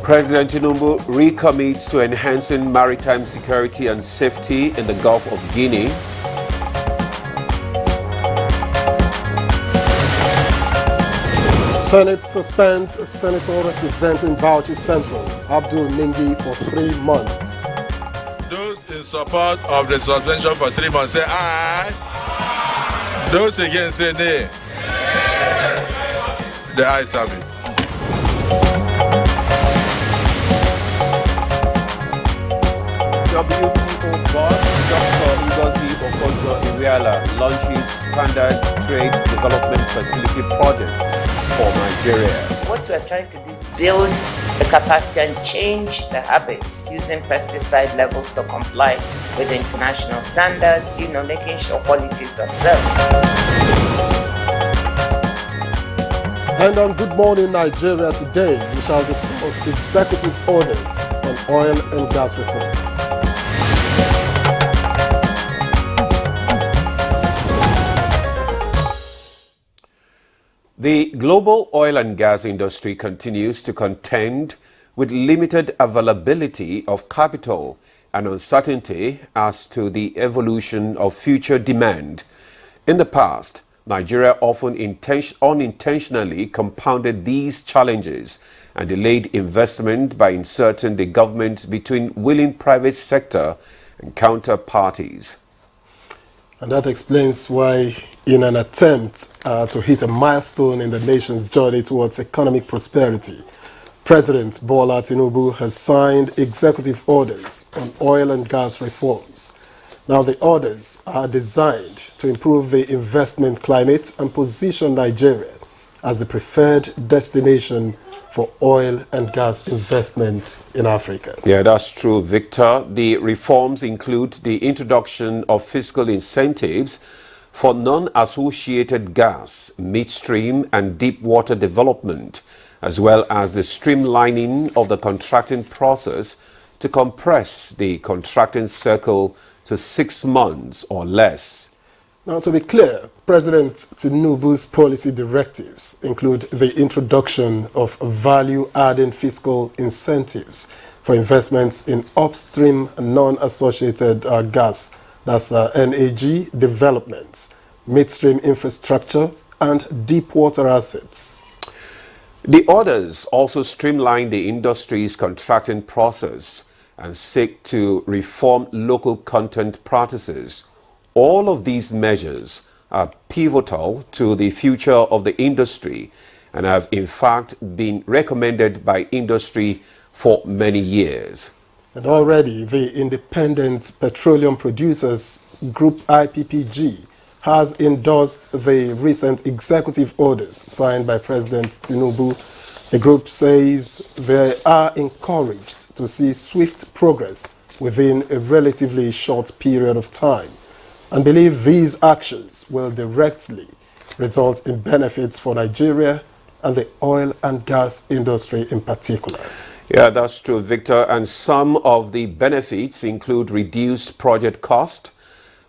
President Tinubu recommits to enhancing maritime security and safety in the Gulf of Guinea. Senate suspends Senator representing Bauchi Central, Abdul Ningi, for 3 months. Those in support of the suspension for 3 months say aye. Those against say nay. The ayes have it. WTO boss Dr. Ngozi Okonjo-Iweala launches Standards Trade Development Facility project for Nigeria. What we are trying to do is build the capacity and change the habits using pesticide levels to comply with international standards, making sure quality is observed. And on Good Morning Nigeria today, we shall discuss executive orders on oil and gas reforms. The global oil and gas industry continues to contend with limited availability of capital and uncertainty as to the evolution of future demand. In the past, Nigeria often unintentionally compounded these challenges and delayed investment by inserting the government between willing private sector and counterparties. And that explains why, in an attempt to hit a milestone in the nation's journey towards economic prosperity, President Bola Tinubu has signed executive orders on oil and gas reforms. Now, the orders are designed to improve the investment climate and position Nigeria as the preferred destination for oil and gas investment in Africa. Yeah, that's true, Victor. The reforms include the introduction of fiscal incentives for non-associated gas, midstream and deep water development, as well as the streamlining of the contracting process to compress the contracting cycle to 6 months or less. Now, to be clear, President Tinubu's policy directives include the introduction of value-adding fiscal incentives for investments in upstream non-associated gas, that's NAG developments, midstream infrastructure, and deep water assets. The orders also streamline the industry's contracting process and seek to reform local content practices. All of these measures are pivotal to the future of the industry and have in fact been recommended by industry for many years. And already the Independent Petroleum Producers Group IPPG has endorsed the recent executive orders signed by President Tinubu. The group says they are encouraged to see swift progress within a relatively short period of time and believe these actions will directly result in benefits for Nigeria and the oil and gas industry in particular. Yeah, that's true, Victor. And some of the benefits include reduced project cost,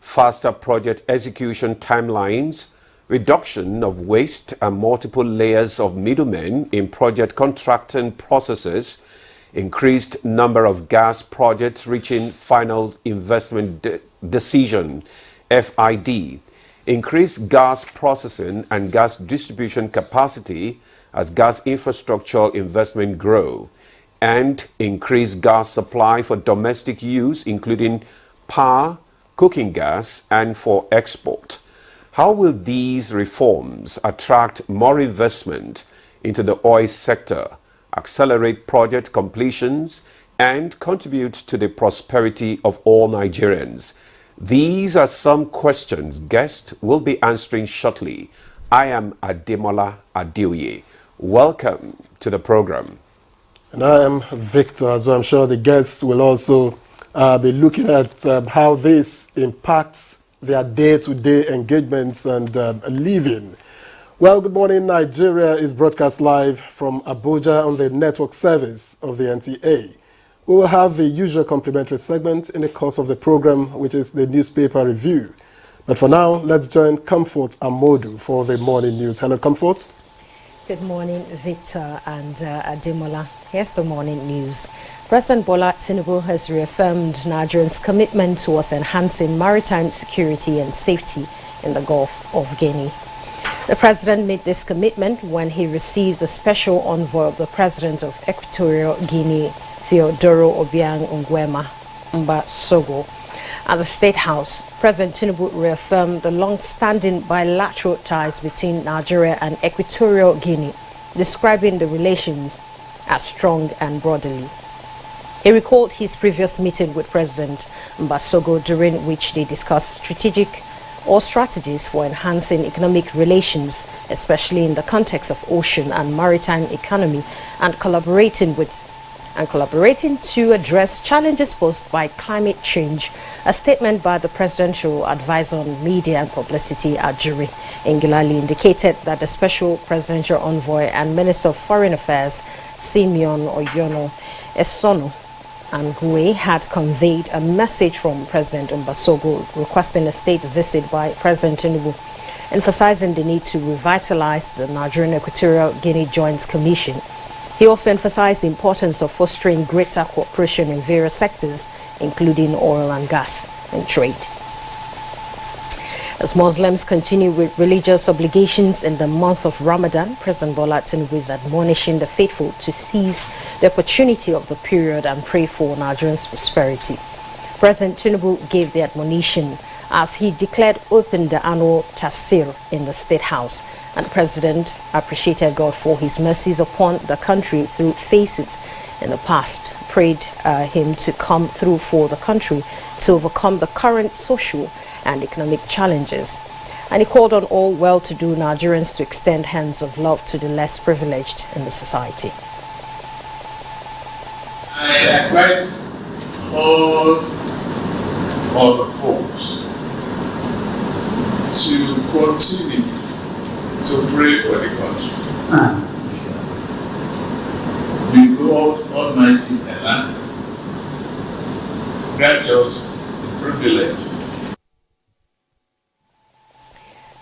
faster project execution timelines, reduction of waste and multiple layers of middlemen in project contracting processes, increased number of gas projects reaching final investment decision, FID, increased gas processing and gas distribution capacity as gas infrastructure investment grow, and increased gas supply for domestic use, including power, cooking gas, and for export. How will these reforms attract more investment into the oil sector, accelerate project completions, and contribute to the prosperity of all Nigerians? These are some questions guests will be answering shortly. I am Ademola Adeoye. Welcome to the program. And I am Victor, as well. I'm sure the guests will also be looking at how this impacts their day-to-day engagements and living. Well, Good Morning Nigeria is broadcast live from Abuja on the network service of the NTA. We will have the usual complimentary segment in the course of the program, which is the newspaper review. But for now, let's join Comfort Amodu for the morning news. Hello, Comfort. Good morning, Victor and Ademola. Here's the morning news. President Bola Tinubu has reaffirmed Nigerians' commitment towards enhancing maritime security and safety in the Gulf of Guinea. The president made this commitment when he received the special envoy of the president of Equatorial Guinea, Theodoro Obiang Nguema Mbasogo. At the State House, President Tinubu reaffirmed the long-standing bilateral ties between Nigeria and Equatorial Guinea, describing the relations as strong and brotherly. He recalled his previous meeting with President Mbasogo, during which they discussed strategies for enhancing economic relations, especially in the context of ocean and maritime economy, and collaborating to address challenges posed by climate change. A statement by the Presidential Advisor on Media and Publicity, Ajuri Ngilali, indicated that the Special Presidential Envoy and Minister of Foreign Affairs, Simeon Oyono Esono Angue, had conveyed a message from President Mbasogo requesting a state visit by President Tinubu, emphasizing the need to revitalize the Nigerian Equatorial Guinea Joint Commission. He also emphasized the importance of fostering greater cooperation in various sectors, including oil and gas and trade. As Muslims continue with religious obligations in the month of Ramadan, President Bola Tinubu is admonishing the faithful to seize the opportunity of the period and pray for Nigerians' prosperity. President Tinubu gave the admonition as he declared open the annual tafsir in the State House, and the President appreciated God for his mercies upon the country through phases in the past, prayed him to come through for the country to overcome the current social and economic challenges. And he called on all well-to-do Nigerians to extend hands of love to the less privileged in the society. I advise all the folks to continue to pray for the country. May God Almighty Allah grant us the privilege.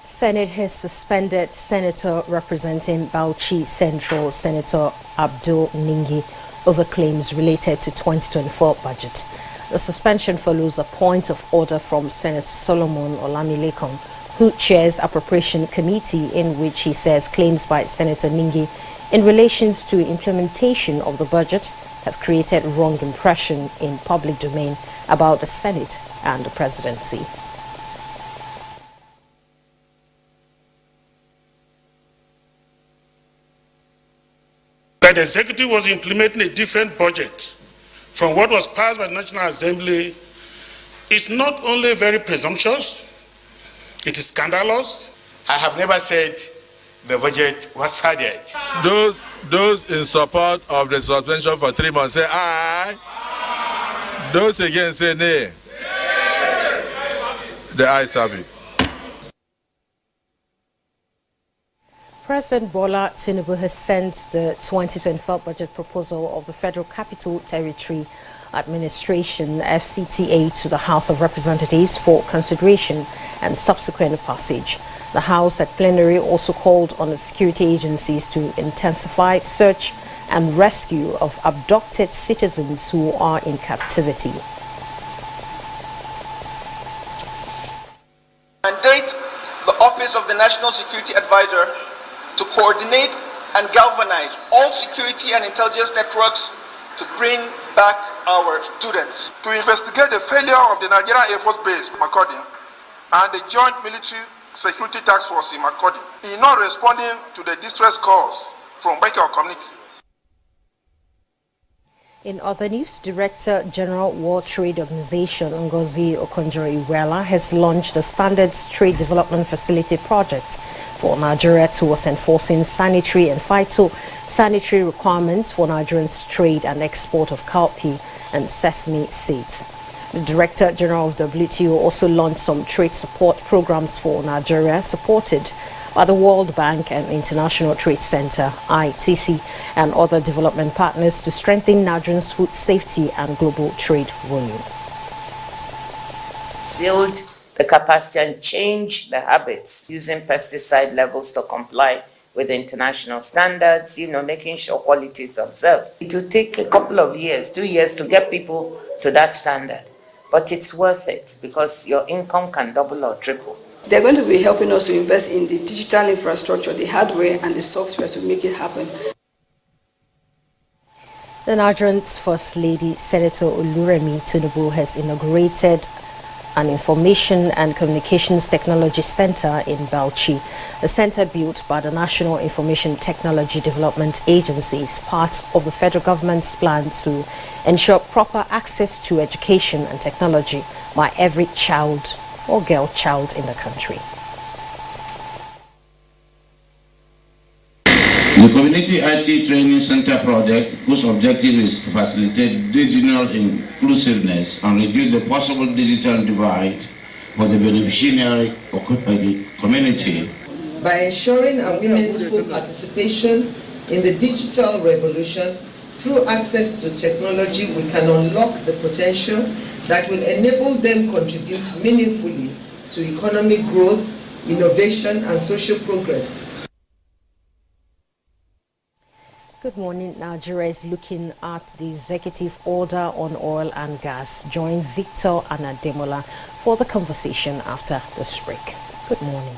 Senate has suspended Senator representing Bauchi Central, Senator Abdul Ningi, over claims related to 2024 budget. The suspension follows a point of order from Senator Solomon Olamilekan, who chairs Appropriation Committee, in which he says claims by Senator Ningi in relation to implementation of the budget have created wrong impression in public domain about the Senate and the presidency. That the executive was implementing a different budget from what was passed by the National Assembly is not only very presumptuous, it is scandalous. I have never said the budget was funded. Those in support of the suspension for 3 months say aye. Those against say nay. The ayes have it. President Bola Tinubu has sent the 2024 budget proposal of the Federal Capital Territory Administration (FCTA) to the House of Representatives for consideration and subsequent passage. The House at plenary also called on the security agencies to intensify search and rescue of abducted citizens who are in captivity. Mandate the Office of the National Security Advisor to coordinate and galvanize all security and intelligence networks to bring back our students. To investigate the failure of the Nigerian Air Force Base, Makurdi, and the Joint Military Security Task Force in Makurdi, in not responding to the distress calls from Baker community. In other news, Director General World Trade Organization Ngozi Okonjo-Iweala has launched the Standards Trade Development Facility project for Nigeria towards enforcing sanitary and phytosanitary requirements for Nigerians' trade and export of cowpea and sesame seeds. The Director General of WTO also launched some trade support programs for Nigeria, supported by the World Bank and International Trade Center, ITC, and other development partners to strengthen Nigerians' food safety and global trade volume. Build the capacity and change the habits using pesticide levels to comply with international standards, making sure quality is observed. It will take a couple of years, 2 years to get people to that standard. But it's worth it because your income can double or triple. They're going to be helping us to invest in the digital infrastructure, the hardware and the software to make it happen. The Nigerian's First Lady, Senator Oluremi Tinubu, has inaugurated an Information and Communications Technology Center in Bauchi. The center, built by the National Information Technology Development Agency, is part of the federal government's plan to ensure proper access to education and technology by every child or girl child in the country. The Community IT Training Center project, whose objective is to facilitate digital inclusiveness and reduce the possible digital divide for the beneficiary of the community. By ensuring our women's full participation in the digital revolution, through access to technology, we can unlock the potential that will enable them contribute meaningfully to economic growth, innovation, and social progress. Good morning. Nigeria is looking at the executive order on oil and gas. Join Victor and Ademola for the conversation after this break. Good morning.